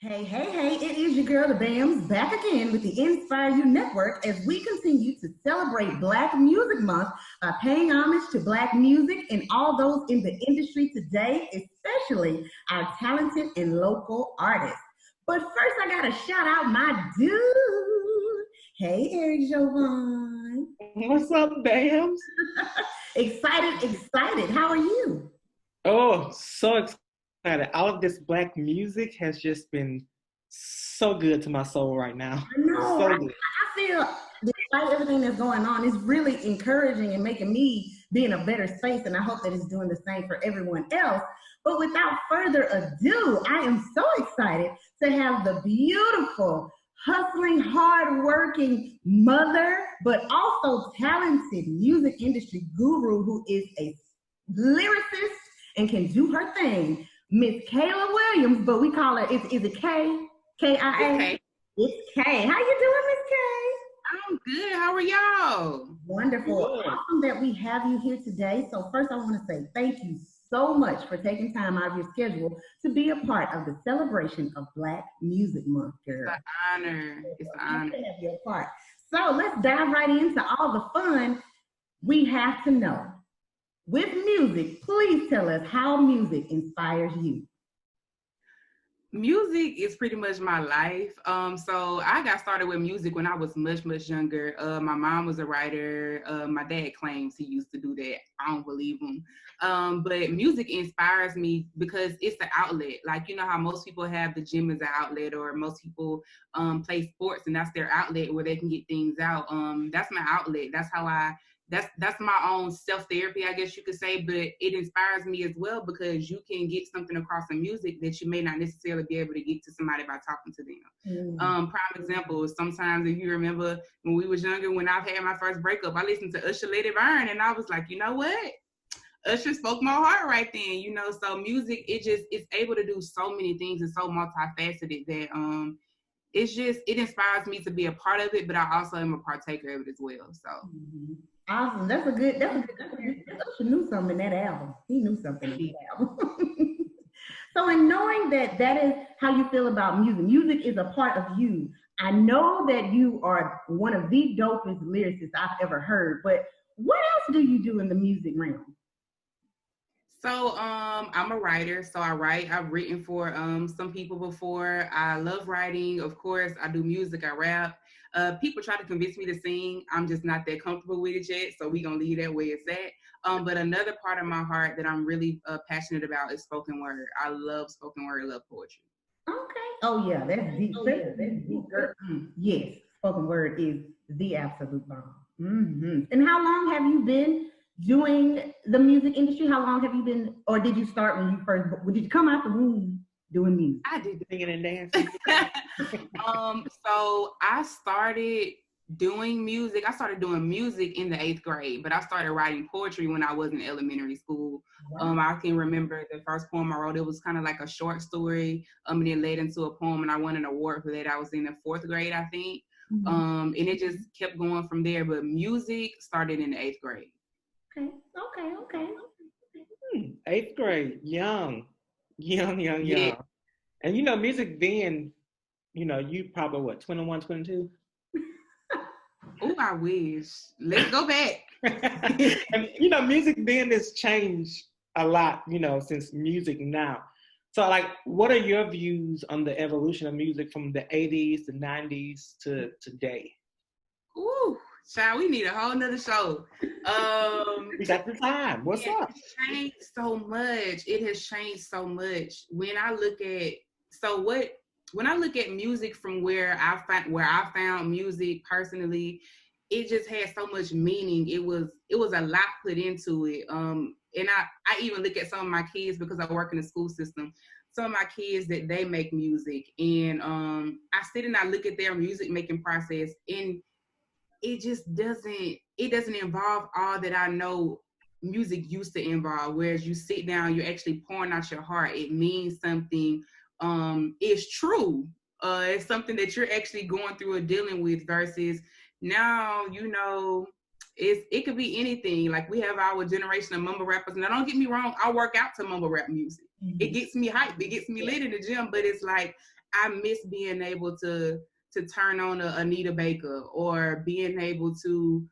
Hey, hey, hey, it is your girl, the BAMS, back again with the Inspire You Network as we continue to celebrate Black Music Month by paying homage to Black music and all those in the industry today, especially our talented and local artists. But first, I got to shout out my dude. Hey, Eric Jovan. What's up, Bams? Excited. How are you? Oh, so excited. All of this black music has just been so good to my soul right now. I know. So I, good. I feel, despite everything that's going on, it's really encouraging and making me be in a better space. And I hope that it's doing the same for everyone else. But without further ado, I am so excited to have the beautiful, hustling, hardworking mother, but also talented music industry guru who is a lyricist and can do her thing, Miss Kayla Williams. But we call her, is it Kay? Kia? Okay. It's Kay. How you doing, Miss Kay? I'm good. How are y'all? Wonderful. Good. Awesome that we have you here today. So first I want to say thank you so much for taking time out of your schedule to be a part of the celebration of Black Music Month, girl. It's an honor. It's an honor. To have your part. So let's dive right into all the fun we have to know. With music, please tell us how music inspires you. Music is pretty much my life. So I got started with music when I was much younger. My mom was a writer. My dad claims he used to do that. I don't believe him. But music inspires me because it's the outlet. Like, you know how most people have the gym as an outlet, or most people play sports and that's their outlet where they can get things out. That's my outlet. That's my own self-therapy, I guess you could say, but it inspires me as well because you can get something across in music that you may not necessarily be able to get to somebody by talking to them. Prime example is sometimes, if you remember when we was younger, when I've had my first breakup, I listened to Usher Let It Burn, and I was like, you know what? Usher spoke my heart right then, so music, it's able to do so many things and so multifaceted that it inspires me to be a part of it, but I also am a partaker of it as well. So Awesome. Usher knew something in that album. He knew something in that album. So in knowing that that is how you feel about music is a part of you. I know that you are one of the dopest lyricists I've ever heard, but what else do you do in the music realm? So I'm a writer, so I write. I've written for some people before. I love writing. Of course, I do music, I rap. People try to convince me to sing. I'm just not that comfortable with it yet, so we're going to leave that way it's at. But another part of my heart that I'm really passionate about is spoken word. I love spoken word, I love poetry. Okay. Oh, yeah, that's deep. That's deep. Yes, spoken word is the absolute bomb. And how long have you been doing the music industry? How long have you been, or did you start when you first, did you come out the womb doing music? I did. Singing and dancing. So I started doing music. I started doing music in the 8th grade, but I started writing poetry when I was in elementary school. Wow. I can remember the first poem I wrote. It was kind of like a short story, and it led into a poem, and I won an award for that. I was in the 4th grade, I think. And it just kept going from there. But music started in the 8th grade. Okay. 8th grade, young. Yeah. And music then, you probably what, 21, 22? Oh, I wish. Let's go back. And music then has changed a lot, since music now. So like, what are your views on the evolution of music from the 80s, the 90s to today? Ooh, child, we need a whole nother show. We got the time. What's up? It's changed so much. It has changed so much. When I look at music from where I found music personally, it just had so much meaning. It was a lot put into it. And I even look at some of my kids because I work in the school system. Some of my kids that they make music, and I sit and I look at their music making process, and it just doesn't involve all that I know music used to involve. Whereas you sit down, you're actually pouring out your heart. It means something. It's true. It's something that you're actually going through or dealing with versus now, it could be anything. Like we have our generation of mumble rappers. Now, don't get me wrong, I work out to mumble rap music. It gets me hyped. It gets me lit in the gym, but it's like, I miss being able to turn on a Anita Baker, or being able to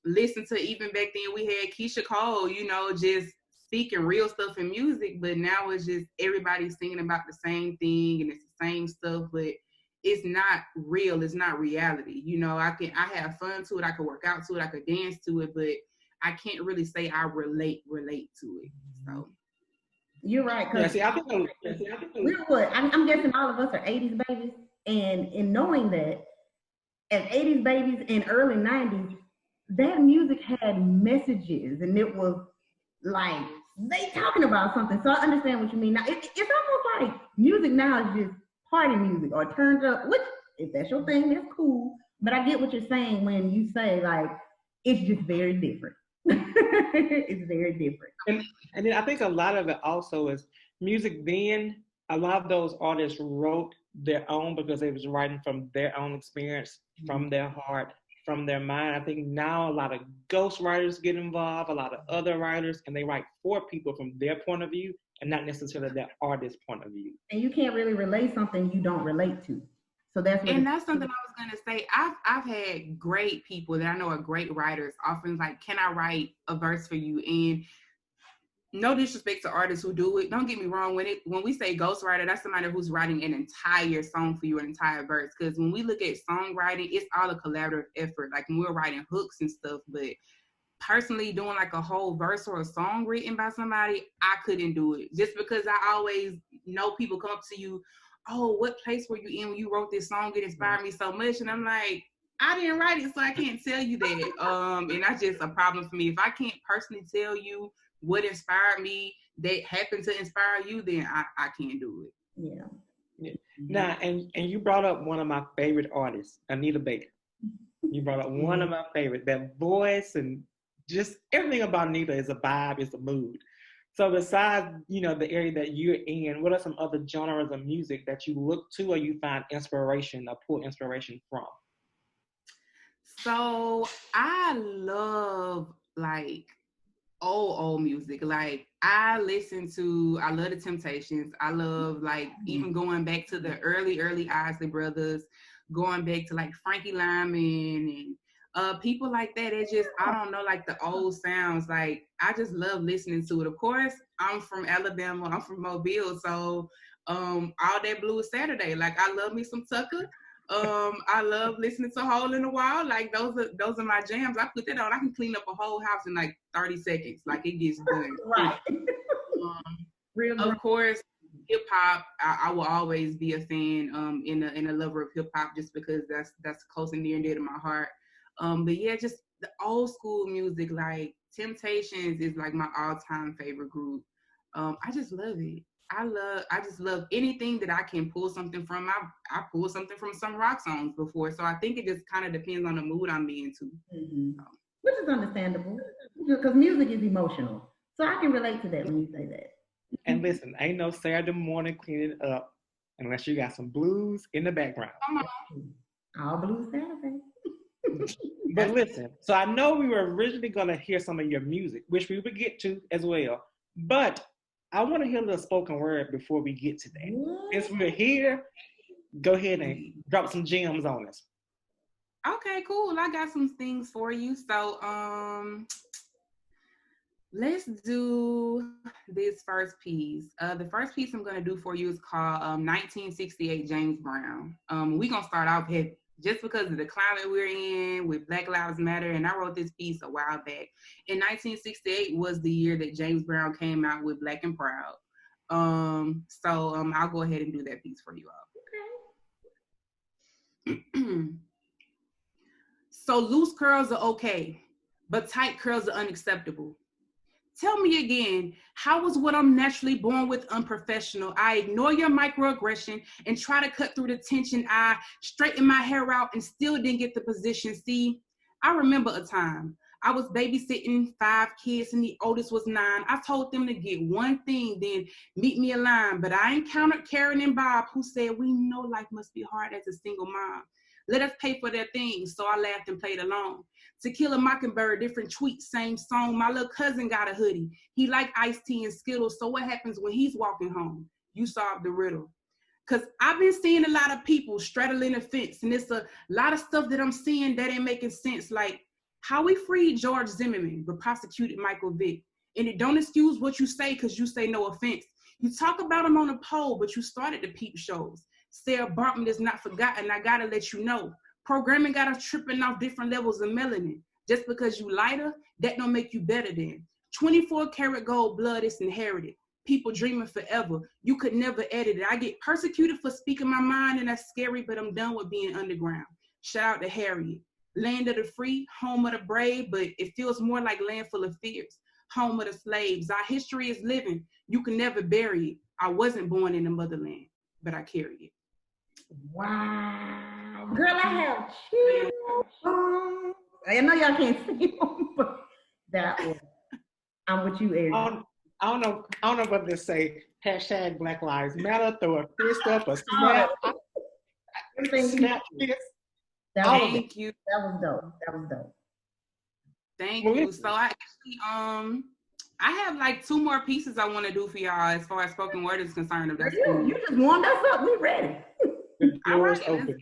listen to, even back then we had Keisha Cole, you know, just speaking real stuff in music. But now it's just everybody singing about the same thing and it's the same stuff, but it's not real. It's not reality. You know, I have fun to it. I could work out to it. I could dance to it, but I can't really say I relate to it. So you're right. Yeah, see, I think we would. I'm guessing all of us are 80s babies, and in knowing that, as 80s babies and early 90s, that music had messages, and it was like they talking about something. So I understand what you mean. Now it's almost like music now is just party music or turned up. Which, if that's your thing, that's cool. But I get what you're saying when you say like it's just very different. It's very different. And then I think a lot of it also is music then. A lot of those artists wrote their own because they was writing from their own experience, from their heart, from their mind. I think now a lot of ghost writers get involved, a lot of other writers, and they write for people from their point of view and not necessarily their artist's point of view. And you can't really relate something you don't relate to. So that's something I was gonna say. I've had great people that I know are great writers often like, can I write a verse for you? And no disrespect to artists who do it. Don't get me wrong. When we say ghostwriter, that's somebody who's writing an entire song for you, an entire verse. Because when we look at songwriting, it's all a collaborative effort. Like when we're writing hooks and stuff. But personally, doing like a whole verse or a song written by somebody, I couldn't do it. Just because I always know people come up to you, oh, what place were you in when you wrote this song? It inspired me so much. And I'm like, I didn't write it, so I can't tell you that. And that's just a problem for me. If I can't personally tell you what inspired me that happened to inspire you, then I can't do it. Yeah. Now, and you brought up one of my favorite artists, Anita Baker. You brought up one of my favorite. That voice and just everything about Anita is a vibe, is a mood. So besides, you know, the area that you're in, what are some other genres of music that you look to or you find inspiration or pull inspiration from? So I love like old music. Like I love the Temptations. I love like even going back to the early Isley Brothers, going back to like Frankie Lyman and people like that. It's just, I don't know, like the old sounds. Like I just love listening to it. Of course, I'm from Alabama. I'm from Mobile, so all that Blues Saturday. Like I love me some Tucker. I love listening to Hole in the Wall. Like those are my jams. I put that on. I can clean up a whole house in like 30 seconds. Like it gets done. Right. Of course, hip hop. I will always be a fan. In a lover of hip hop, just because that's close and near and dear to my heart. But yeah, just the old school music. Like Temptations is like my all time favorite group. I just love it. I just love anything that I can pull something from. I pulled something from some rock songs before, so I think it just kind of depends on the mood I'm being to. Which is understandable, because music is emotional. So I can relate to that when you say that. And listen, ain't no Saturday morning cleaning up unless you got some blues in the background. Come on. All Blues Saturday. But listen, so I know we were originally going to hear some of your music, which we would get to as well. But I want to hear a little spoken word before we get to that. Since we're here, go ahead and drop some gems on us. Okay, cool. I got some things for you. So, let's do this first piece. The first piece I'm going to do for you is called 1968 James Brown. We're going to start off here just because of the climate we're in with Black Lives Matter. And I wrote this piece a while back. In 1968 was the year that James Brown came out with Black and Proud. So I'll go ahead and do that piece for you all. Okay. So loose curls are okay, but tight curls are unacceptable. Tell me again, how was what I'm naturally born with unprofessional? I ignore your microaggression and try to cut through the tension. I straighten my hair out and still didn't get the position. See, I remember a time I was babysitting 5 kids and the oldest was 9. I told them to get one thing, then meet me a line. But I encountered Karen and Bob who said, we know life must be hard as a single mom. Let us pay for their things. So I laughed and played along. To Kill a Mockingbird, different tweets, same song. My little cousin got a hoodie. He liked iced tea and Skittles. So what happens when he's walking home? You solved the riddle. Because I've been seeing a lot of people straddling the fence, and it's a lot of stuff that I'm seeing that ain't making sense. Like how we freed George Zimmerman, but prosecuted Michael Vick. And it don't excuse what you say because you say no offense. You talk about him on a poll, but you started the peep shows. Sarah Bartman is not forgotten. I gotta let you know. Programming got us tripping off different levels of melanin. Just because you lighter, that don't make you better than. 24 karat gold blood is inherited. People dreaming forever. You could never edit it. I get persecuted for speaking my mind, and that's scary, but I'm done with being underground. Shout out to Harriet. Land of the free, home of the brave, but it feels more like land full of fears. Home of the slaves. Our history is living. You can never bury it. I wasn't born in the motherland, but I carry it. Wow. Girl, I have chills. I know y'all can't see them, but that was, I'm with you, Eric. I don't know what to say. Hashtag Black Lives Matter. Throw a fist up, a snap. Snap fist. Thank you. That was dope. Thank you. So I actually I have like 2 more pieces I want to do for y'all as far as spoken word is concerned. If that's cool. You just warmed us up. We ready. The floor is open.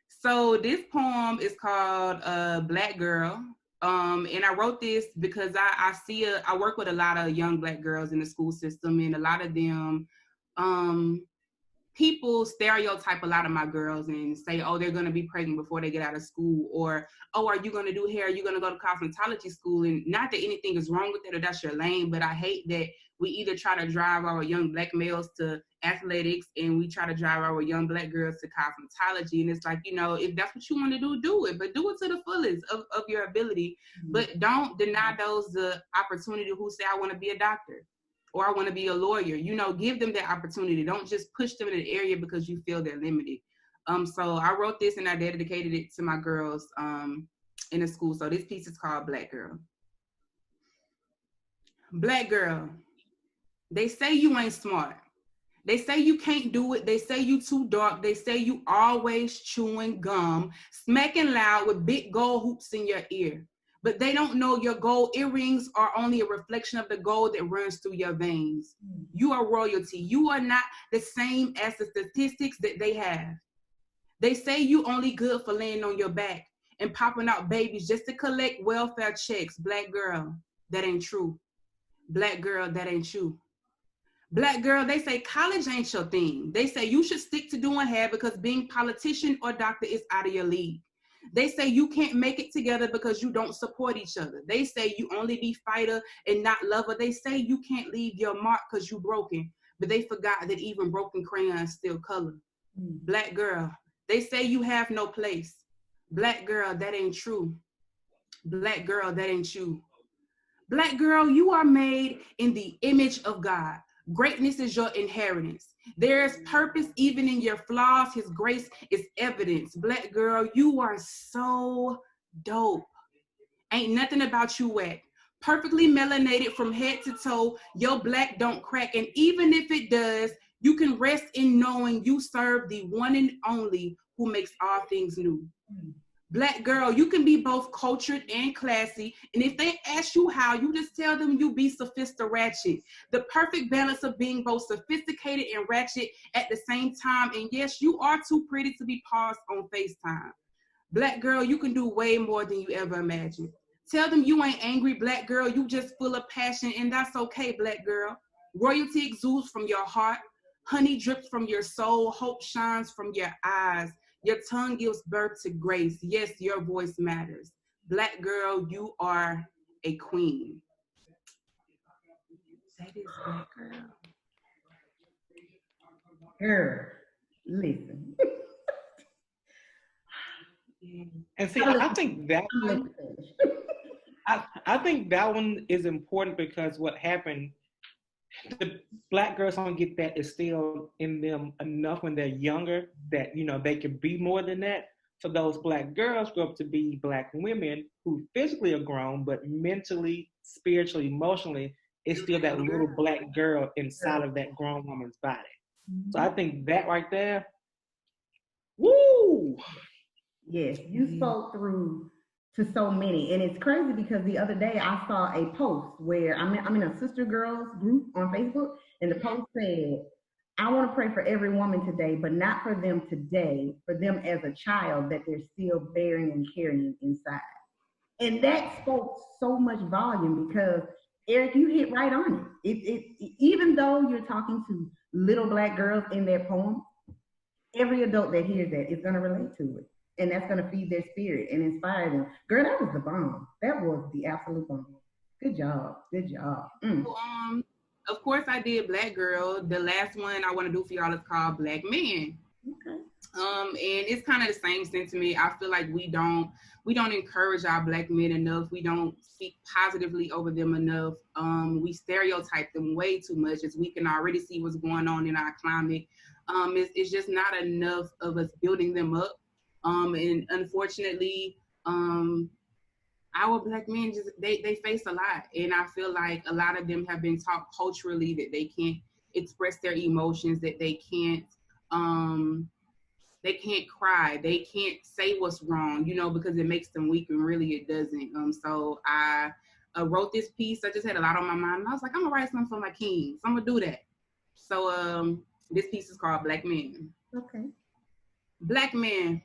So this poem is called Black Girl. And I wrote this because I work with a lot of young Black girls in the school system, and a lot of them, people stereotype a lot of my girls and say, oh, they're going to be pregnant before they get out of school, or, oh, are you going to do hair? Are you going to go to cosmetology school? And not that anything is wrong with it or that's your lane, but I hate that we either try to drive our young Black males to athletics and we try to drive our young Black girls to cosmetology. And it's like, you know, if that's what you want to do it, but do it to the fullest of your ability. Mm-hmm. But don't deny those the opportunity who say, I want to be a doctor or I want to be a lawyer. You know, give them that opportunity. Don't just push them in an area because you feel they're limited. So I wrote this and I dedicated it to my girls in the school. So this piece is called Black Girl. Black girl, they say you ain't smart. They say you can't do it. They say you too dark. They say you always chewing gum, smacking loud with big gold hoops in your ear. But they don't know your gold earrings are only a reflection of the gold that runs through your veins. You are royalty. You are not the same as the statistics that they have. They say you only good for laying on your back and popping out babies just to collect welfare checks. Black girl, that ain't true. Black girl, that ain't you. Black girl, they say college ain't your thing. They say you should stick to doing hair because being politician or doctor is out of your league. They say you can't make it together because you don't support each other. They say you only be fighter and not lover. They say you can't leave your mark because you broken, but they forgot that even broken crayons still color. Black girl, they say you have no place. Black girl, that ain't true. Black girl, that ain't you. Black girl, you are made in the image of God. Greatness is your inheritance. There is purpose even in your flaws. His grace is evidence. Black girl, you are so dope. Ain't nothing about you wet. Perfectly melanated from head to toe. Your black don't crack. And even if it does, you can rest in knowing you serve the one and only who makes all things new. Black girl, you can be both cultured and classy. And if they ask you how, you just tell them you be sophisticated ratchet. The perfect balance of being both sophisticated and ratchet at the same time. And yes, you are too pretty to be paused on FaceTime. Black girl, you can do way more than you ever imagined. Tell them you ain't angry, black girl. You just full of passion, and that's okay, black girl. Royalty exudes from your heart. Honey drips from your soul. Hope shines from your eyes. Your tongue gives birth to grace. Yes, your voice matters. Black girl, you are a queen. That is Black Girl. Girl, listen. And see, I think that one, I think that one is important because what happened, the black girls don't get that instilled in them enough when they're younger that, you know, they can be more than that. So those black girls grow up to be black women who physically are grown, but mentally, spiritually, emotionally, it's still that little black girl inside of that grown woman's body. So I think that right there, woo! Yes, you spoke through to so many. And it's crazy because the other day I saw a post where I'm in a sister girls group on Facebook, and the post said, I want to pray for every woman today, but not for them today, for them as a child that they're still bearing and carrying inside. And that spoke so much volume because Eric, you hit right on it. Even though you're talking to little black girls in their poem, every adult that hears that is going to relate to it. And that's going to feed their spirit and inspire them. Girl, that was the bomb. That was the absolute bomb. Good job. Good job. So, of course, I did Black Girl. The last one I want to do for y'all is called Black Man. Okay. And it's kind of the same sentiment. I feel like we don't encourage our Black men enough. We don't speak positively over them enough. We stereotype them way too much, as we can already see what's going on in our climate. It's just not enough of us building them up. And unfortunately, our Black men just they face a lot, and I feel like a lot of them have been taught culturally that they can't express their emotions, that they can't cry, they can't say what's wrong, because it makes them weak, and really it doesn't. So I wrote this piece. I just had a lot on my mind, and I was like, I'm gonna write something for my kings. I'm gonna do that. So this piece is called Black Men. Okay. Black man,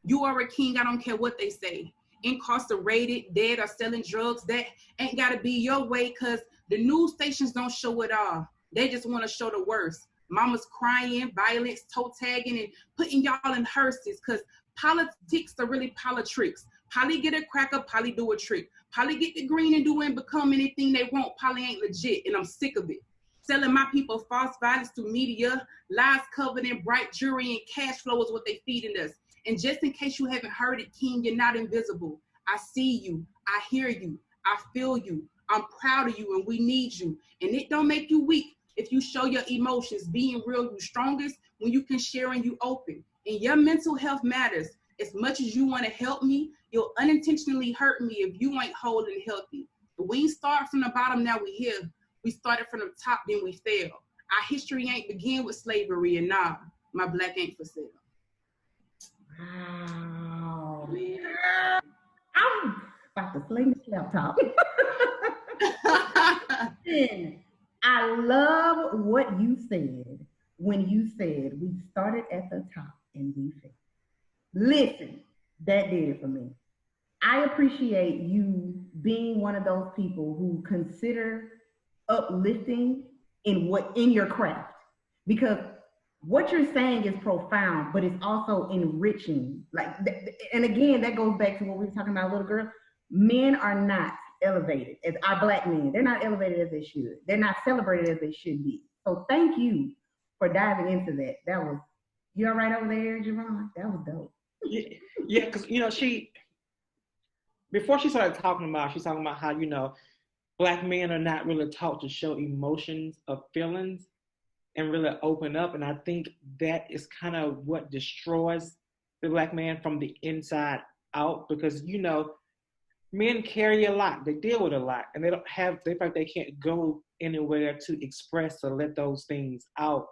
you are a king. I don't care what they say. Incarcerated, dead, or selling drugs, that ain't gotta be your way, because the news stations don't show it all. They just want to show the worst. Mama's crying, violence, toe tagging, and putting y'all in hearses, because politics are really politics. Polly get a cracker, Polly do a trick. Polly get the green and do and become anything they want. Polly ain't legit, and I'm sick of it. Selling my people false violence through media, lies covered in bright jewelry, and cash flow is what they feeding us. And just in case you haven't heard it, King, you're not invisible. I see you, I hear you, I feel you. I'm proud of you, and we need you. And it don't make you weak if you show your emotions. Being real, you strongest when you can share and you open. And your mental health matters. As much as you want to help me, you'll unintentionally hurt me if you ain't whole and healthy. But we start from the bottom, now we here. We started from the top, then we fell. Our history ain't begin with slavery, and nah, my Black ain't for sale. Wow. I'm about to sling this laptop. I love what you said when you said we started at the top and we failed. Listen, that did it for me. I appreciate you being one of those people who consider uplifting in your craft, because what you're saying is profound, but it's also enriching. And again, that goes back to what we were talking about, little girl. Men are not elevated as our Black men. They're not elevated as they should. They're not celebrated as they should be. So thank you for diving into that. That was, you all right over there, Javon? That was dope. Yeah, because before she's talking about how Black men are not really taught to show emotions or feelings and really open up. And I think that is kind of what destroys the Black man from the inside out, because, men carry a lot, they deal with a lot, and they feel like they can't go anywhere to express or let those things out.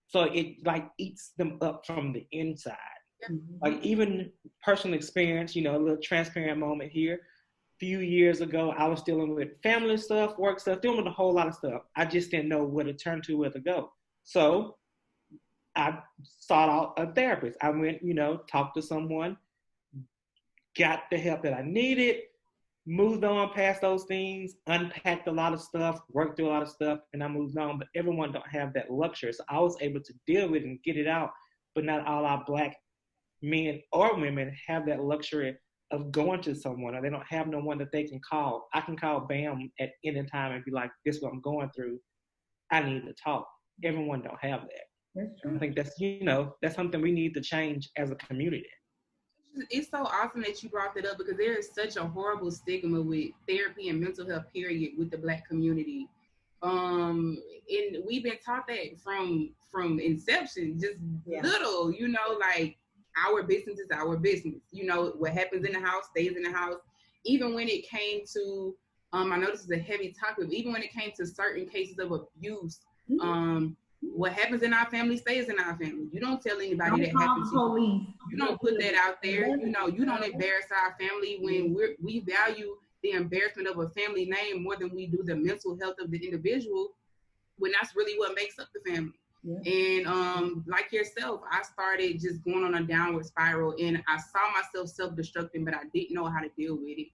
So it eats them up from the inside. Mm-hmm. Like even personal experience, a little transparent moment here. Few years ago, I was dealing with family stuff, work stuff, dealing with a whole lot of stuff. I just didn't know where to turn to, where to go. So I sought out a therapist. I went, talked to someone, got the help that I needed, moved on past those things, unpacked a lot of stuff, worked through a lot of stuff, and I moved on. But everyone don't have that luxury. So I was able to deal with it and get it out. But not all our Black men or women have that luxury of going to someone, or they don't have no one that they can call. I can call Bam at any time and be like, this is what I'm going through. I need to talk. Everyone don't have that. That's true. I think that's something we need to change as a community. It's so awesome that you brought that up, because there is such a horrible stigma with therapy and mental health, period, with the Black community. And we've been taught that from inception, just little, our business is our business. What happens in the house stays in the house. Even when it came to, I know this is a heavy topic, but even when it came to certain cases of abuse, what happens in our family stays in our family. You don't tell anybody that happens to you. You don't put that out there. You don't embarrass our family when we value the embarrassment of a family name more than we do the mental health of the individual, when that's really what makes up the family. And like yourself, I started just going on a downward spiral, and I saw myself self-destructing, but I didn't know how to deal with it.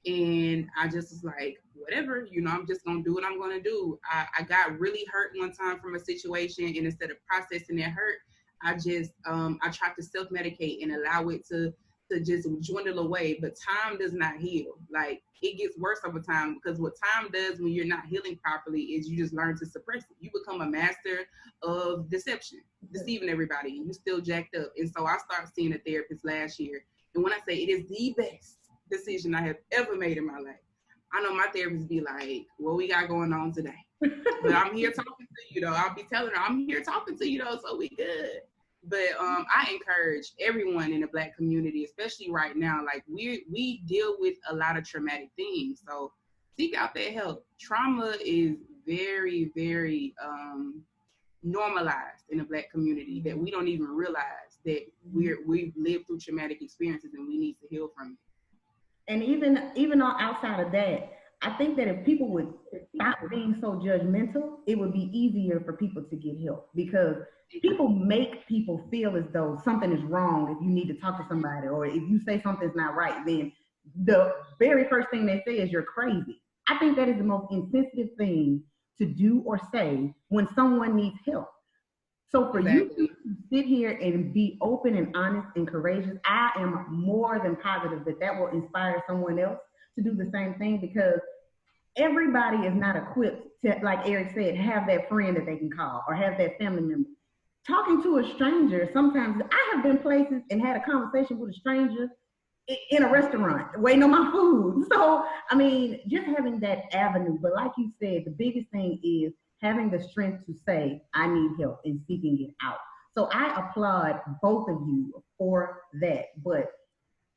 And I just was like, whatever, you know, I'm just gonna do what I'm gonna do. I got really hurt one time from a situation, and instead of processing that hurt, I just I tried to self-medicate and allow it to just dwindle away. But time does not heal. Like, it gets worse over time, because what time does when you're not healing properly is you just learn to suppress it. You become a master of deception, deceiving everybody, and you still jacked up. And so I started seeing a therapist last year. And when I say it is the best decision I have ever made in my life, I know my therapist be like, what we got going on today? But I'm here talking to you, though. I'll be telling her, I'm here talking to you, though, so we good. But I encourage everyone in the Black community, especially right now, like we deal with a lot of traumatic things. So seek out that help. Trauma is very, very normalized in the Black community, that we don't even realize that we've lived through traumatic experiences and we need to heal from it. And even outside of that, I think that if people would stop being so judgmental, it would be easier for people to get help, because people make people feel as though something is wrong if you need to talk to somebody, or if you say something's not right, then the very first thing they say is you're crazy. I think that is the most insensitive thing to do or say when someone needs help. So for you to sit here and be open and honest and courageous, I am more than positive that that will inspire someone else to do the same thing, because everybody is not equipped to, like Eric said, have that friend that they can call or have that family member. Talking to a stranger, sometimes I have been places and had a conversation with a stranger in a restaurant waiting on my food. So, I mean, just having that avenue. But like you said, the biggest thing is having the strength to say, I need help, and seeking it out. So I applaud both of you for that. But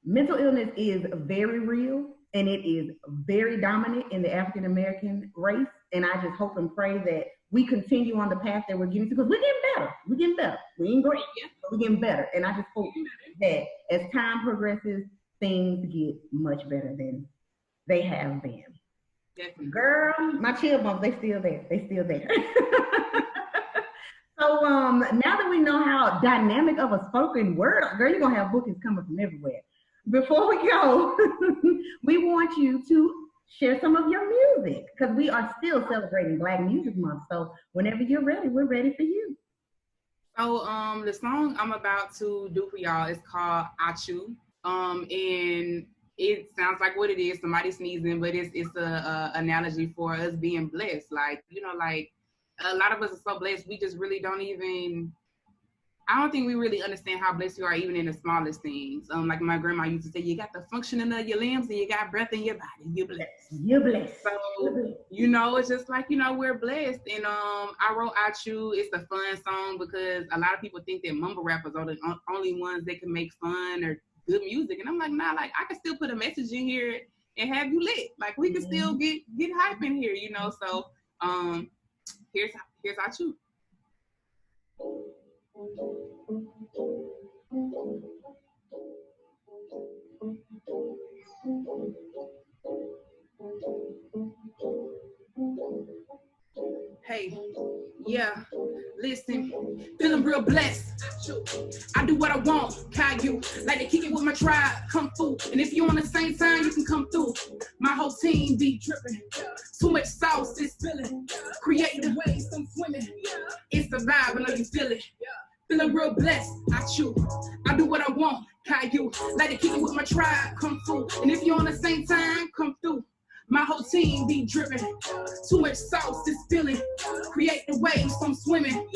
mental illness is very real, and it is very dominant in the African American race. And I just hope and pray that we continue on the path that we're getting to, because we're getting better. We're getting better. We ain't great, but we're getting better. And I just hope that as time progresses, things get much better than they have been. Definitely. Girl, my chill bumps, they still there. They still there. So now that we know how dynamic of a spoken word, girl, you're going to have bookings coming from everywhere. Before we go, we want you to share some of your music, because we are still celebrating Black Music Month. So whenever you're ready, we're ready for you. So the song I'm about to do for y'all is called Achu. And it sounds like what it is, somebody sneezing, but it's a analogy for us being blessed. Like, you know, like a lot of us are so blessed, we just really don't even, I don't think we really understand how blessed you are even in the smallest things. Like my grandma used to say, you got the functioning of your limbs and you got breath in your body, you're blessed. You're blessed. So, you know, it's just like, you know, we're blessed. And I wrote Achu. It's a fun song because a lot of people think that mumble rappers are the only ones that can make fun or good music. And I'm like, nah, like I can still put a message in here and have you lit. Like we can still get hype in here, you know. So here's Achu. Hey, yeah, listen, feeling real blessed. I do what I want, Caillou, like to kick it with my tribe, come through. And if you on the same time, you can come through. My whole team be dripping, too much sauce is spilling. Creating waves, I'm swimming. It's the vibe, I know you feel it. Feeling real blessed, I chew. I do what I want, Caillou, like to kick it with my tribe, come through. And if you on the same time, come through. My whole team be dripping, too much sauce is spilling. Create the waves, I'm swimming.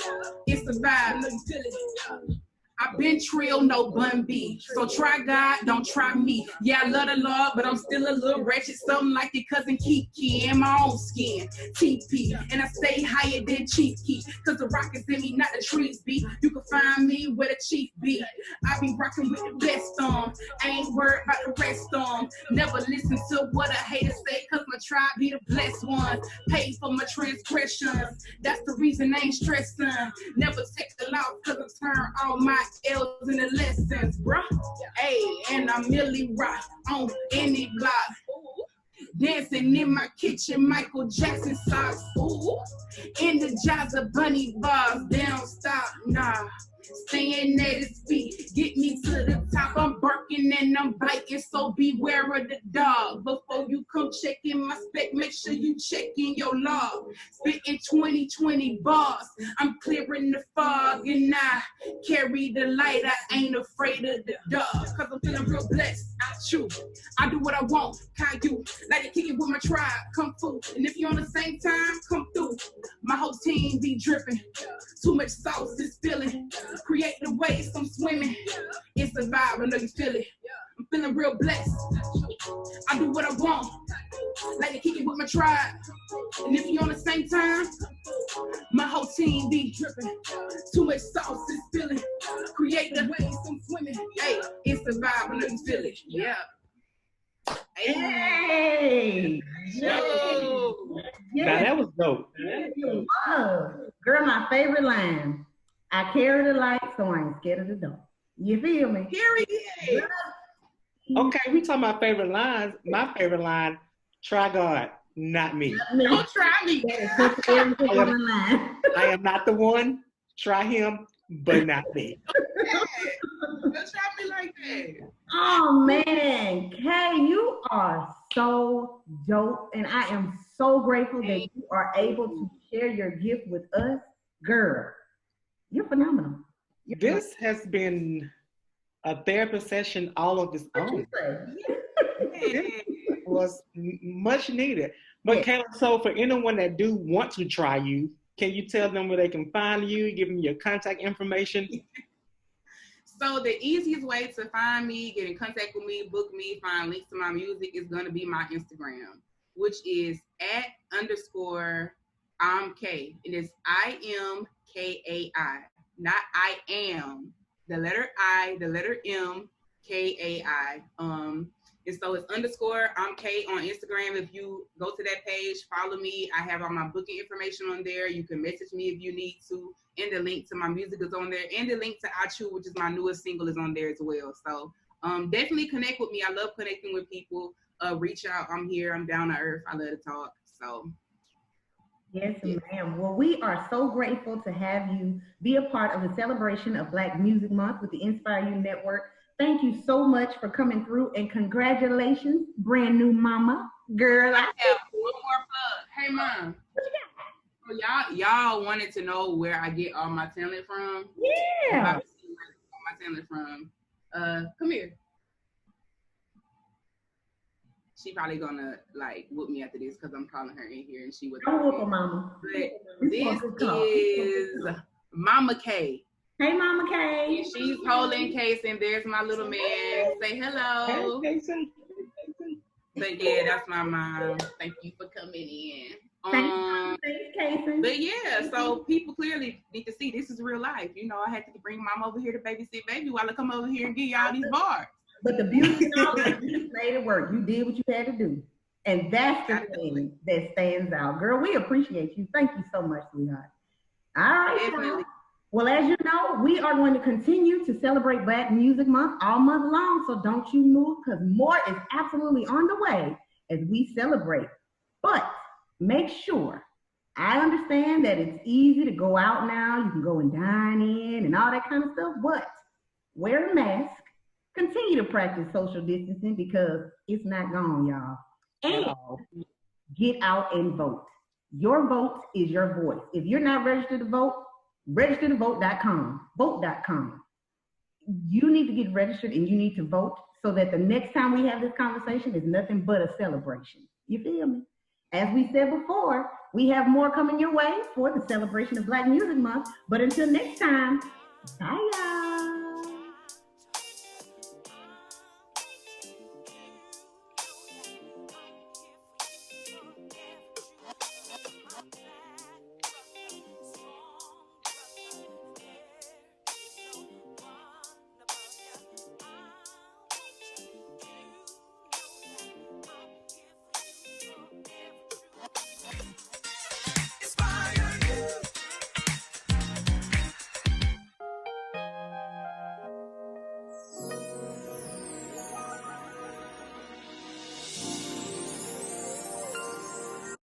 It's the vibe, know you feel it. I've been trill, no bun B. So try God, don't try me. Yeah, I love the Lord, but I'm still a little wretched. Something like your cousin Kiki in my own skin. TP, and I stay higher than Chief Key. Cause the rock is in me, not the trees be. You can find me where the chief be. I be rocking with the best on. I ain't worried about the rest on. Never listen to what a hater say, cause my tribe be the blessed ones. Paid for my transgressions. That's the reason I ain't stressing. Never take the loss, cause I turn all my L's in the lessons, bruh. Hey, and I merely rock on any block. Dancing in my kitchen, Michael Jackson socks. Ooh, Energizer bunny bars, they don't stop, nah. Staying at his feet, get me to the top. I'm barking and I'm biting, so beware of the dog. Before you come checking my spec, make sure you checking your log. Spitting 2020 bars, I'm clearing the fog, and I carry the light. I ain't afraid of the dark, cause I'm feeling real blessed. I choose, I do what I want. Caillou, like to kick it with my tribe, come through. And if you're on the same time, come through. My whole team be dripping, too much sauce is spilling. Create the waves, I'm swimming. It's a vibe, I know you feel it. I'm feeling real blessed. I do what I want. Like to kick it with my tribe. And if you're on the same time, my whole team be dripping. Too much sauce is spilling. Create the waves, I'm swimming. Hey, it's a vibe, I know you feel it. Yeah. Hey! Yo. Now that was dope. Girl, my favorite line. I carry the light, so I ain't scared of the dark. You feel me? Period. Okay, we talking about favorite lines. My favorite line, try God, not me. Don't try me. I am not the one. Try him, but not me. Don't try me like that. Oh man, Kay, you are so dope, and I am so grateful that you are able to share your gift with us. Girl, you're phenomenal. This has been a therapy session all of its own. It was much needed. But Kayla, so for anyone that do want to try you, can you tell them where they can find you, give them your contact information? So the easiest way to find me, get in contact with me, book me, find links to my music is going to be my Instagram, which is @_I'm K. It is IMKAI, not I am. The letter I, the letter M, KAI. And so it's _I'm K on Instagram. If you go to that page, follow me. I have all my booking information on there. You can message me if you need to. And the link to my music is on there. And the link to I Chew, which is my newest single, is on there as well. So definitely connect with me. I love connecting with people. Reach out. I'm here. I'm down to earth. I love to talk. So. Yes, ma'am. Well, we are so grateful to have you be a part of the celebration of Black Music Month with the Inspire You Network. Thank you so much for coming through, and congratulations, brand new mama. Girl, I have one more plug. Hey, Mom. What you got? So y'all wanted to know where I get all my talent from? Yeah. All my talent from. Come here. She probably gonna like whoop me after this because I'm calling her in here and she was. Don't whoop her, mama. But this is Mama K. Hey, Mama K. And she's holding Case, and there's my little man. Say hello. Hey, Casey. But yeah, that's my mom. Thank you for coming in. Thanks, Casey. But yeah, so people clearly need to see this is real life. You know, I had to bring mom over here to babysit baby while I come over here and give y'all these bars. But the beauty of all that, you made it work. You did what you had to do. And that's the thing that stands out. Girl, we appreciate you. Thank you so much, sweetheart. All right. Definitely. Well, as you know, we are going to continue to celebrate Black Music Month all month long. So don't you move, because more is absolutely on the way as we celebrate. But make sure, I understand that it's easy to go out now. You can go and dine in and all that kind of stuff. But wear a mask. Continue to practice social distancing because it's not gone, y'all. And get out and vote. Your vote is your voice. If you're not registered to vote, register to vote.com. Vote.com. You need to get registered and you need to vote so that the next time we have this conversation is nothing but a celebration. You feel me? As we said before, we have more coming your way for the celebration of Black Music Month. But until next time, bye y'all.